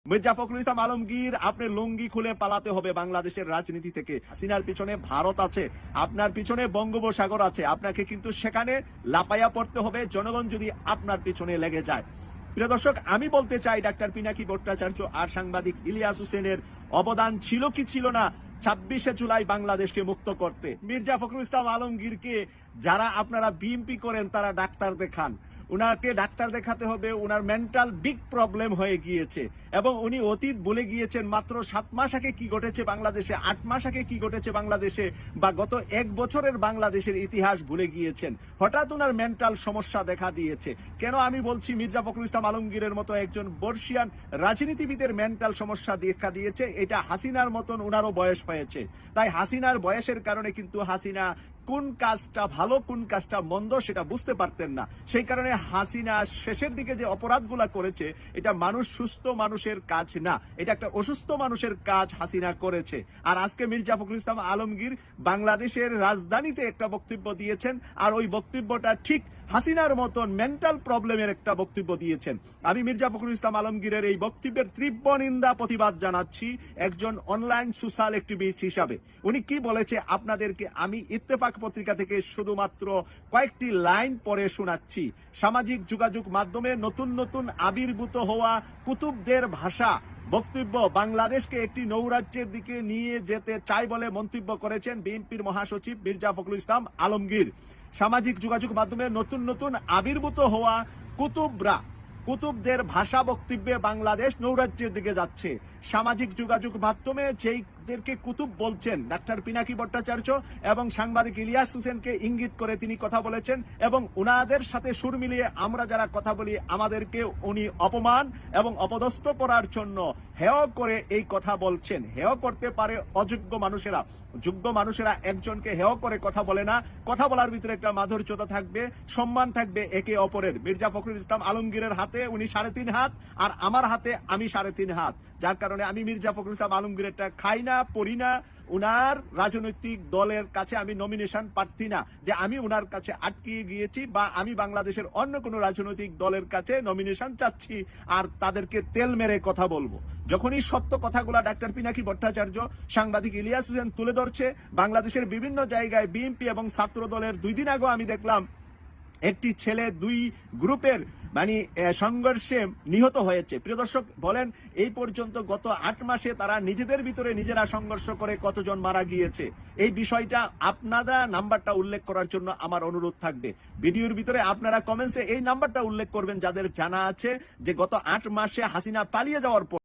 মির্জা ফখরুল ইসলাম আলমগীর, আপনি লুঙ্গি খুলে পালাতে হবে বাংলাদেশের রাজনীতি থেকে। হাসিনার পিছনে ভারত আছে, আপনার পিছনে বঙ্গোপসাগর আছে, আপনাকে কিন্তু সেখানে লাফাইয়া পড়তে হবে জনগণ যদি আপনার পিছনে লেগে যায়। প্রিয় দর্শক, আমি বলতে চাই ডাক্তার পিনাকি ভট্টাচার্য আর সাংবাদিক ইলিয়াস হোসেনের অবদান ছিল কি ছিল না 26শে জুলাই বাংলাদেশকে মুক্ত করতে। মির্জা ফখরুল ইসলাম আলমগীরকে যারা আপনারা বিএমপি করেন তারা ডাক্তার দেখান, উনাকে ডাক্তার দেখাতে হবে, উনার মেন্টাল বিগ প্রবলেম হয়ে গিয়েছে এবং উনি অতীত ভুলে গিয়েছেন। মাত্র 7 মাস আগে কি ঘটেছে বাংলাদেশে, 8 মাস আগে কি ঘটেছে বাংলাদেশে, বা গত 1 বছরের বাংলাদেশের ইতিহাস ভুলে গিয়েছেন। হঠাৎ উনার মেন্টাল সমস্যা দেখা দিয়েছে। কেন আমি বলছি মির্জা ফখরুল ইসলাম আলমগীরের মতো একজন বর্ষিয়ান রাজনীতিবিদের মেন্টাল সমস্যা দেখা দিয়েছে, এটা হাসিনার মতন উনারও বয়স হয়েছে। তাই হাসিনার বয়সের কারণে কিন্তু হাসিনা কোন কাজটা ভালো কোন কাজটা মন্দ সেটা বুঝতে পারতেন না। সেই কারণে হাসিনা শেষের দিকে যে অপরাধগুলা করেছে এটা সুস্থ মানুষের কাজ না, এটা একটা অসুস্থ মানুষের কাজ হাসিনা করেছে। আর আজকে মির্জা ফখরুল ইসলাম আলমগীর বাংলাদেশের রাজধানীতে একটা বক্তব্য দিয়েছেন, আর ওই বক্তব্যটা ঠিক হাসিনার মতন মেন্টাল প্রবলেমের একটা বক্তব্য দিয়েছেন। আমি মির্জা ফখরুল ইসলাম আলমগীরের এই বক্তব্যের তীব্র নিন্দা প্রতিবাদ জানাচ্ছি একজন অনলাইন সোশ্যাল অ্যাক্টিভিস্ট হিসাবে। উনি কি বলেছে আপনাদেরকে আমি ইত্তেফাক পত্রিকা থেকে শুধুমাত্র কয়েকটি লাইন পড়ে শোনাচ্ছি। সামাজিক যোগাযোগ মাধ্যমে নতুন নতুন আবির্ভূত হওয়া কুতুবদের ভাষা বক্তব্য বাংলাদেশকে একটি নৌরাজ্যের দিকে নিয়ে যেতে চাই বলে মন্তব্য করেছেন বিএনপির মহাসচিব মির্জা ফখরুল ইসলাম আলমগীর। সামাজিক যোগাযোগ মাধ্যমে নতুন নতুন আবির্ভূত হওয়া কুতুবদের ভাষা বক্তব্যে বাংলাদেশ নৌরাজ্যের দিকে যাচ্ছে। সামাজিক যোগাযোগ মাধ্যমে যেইদেরকে কুতুব বলছেন ডাক্তার পিনাকি ভট্টাচার্য এবং সাংবাদিক ইলিয়াস হোসেনকে ইঙ্গিত করে তিনি কথা বলেছেন, এবং উনাদের সাথে সুর মিলিয়ে আমরা যারা কথা বলি আমাদেরকে উনি অপমান এবং অপদস্থ করার জন্য হেয় করে এই কথা বলছেন। হেয় করতে পারে অযোগ্য মানুষেরা, যোগ্য মানুষেরা একজনকে হেয় করে কথা বলে না। কথা বলার ভিতরে একটা মাধুর্যতা থাকবে, সম্মান থাকবে একে অপরের। মির্জা ফখরুল ইসলাম আলমগীরের হাতে উনি 3.5 হাত আর আমার হাতে আমি 3.5 হাত, যার কারণে আমি মির্জা ফখরুল ইসলাম আলমগীরেরটা খাই না, পড়ি না। উনার রাজনৈতিক দলের কাছে আমি নমিনেশন প্রার্থী না যে আমি উনার কাছে আটকে গিয়েছি, বা আমি বাংলাদেশের অন্য কোন রাজনৈতিক দলের কাছে নমিনেশন চাচ্ছি আর তাদেরকে তেল মেরে কথা বলবো। যখনই সত্য কথাগুলা ডাক্তার পিনাকি ভট্টাচার্য সাংবাদিক ইলিয়াস হোসেন তুলে ধরছে, বাংলাদেশের বিভিন্ন জায়গায় বিএনপি এবং ছাত্র দলের 2 দিন আগে আমি দেখলাম একটি ছেলে 2 গ্রুপের সংঘর্ষে নিহত হয়েছে। প্রিয় দর্শক, বলেন এই পর্যন্ত গত 8 মাসে তারা নিজেদের ভিতরে নিজেরা সংঘর্ষ করে কতজন মারা গিয়েছে। এই বিষয়টা আপনারা নাম্বারটা উল্লেখ করার জন্য আমার অনুরোধ থাকবে। ভিডিওর ভিতরে আপনারা কমেন্টসে এই নাম্বারটা উল্লেখ করবেন যাদের জানা আছে যে গত 8 মাসে হাসিনা পালিয়ে যাওয়ার পর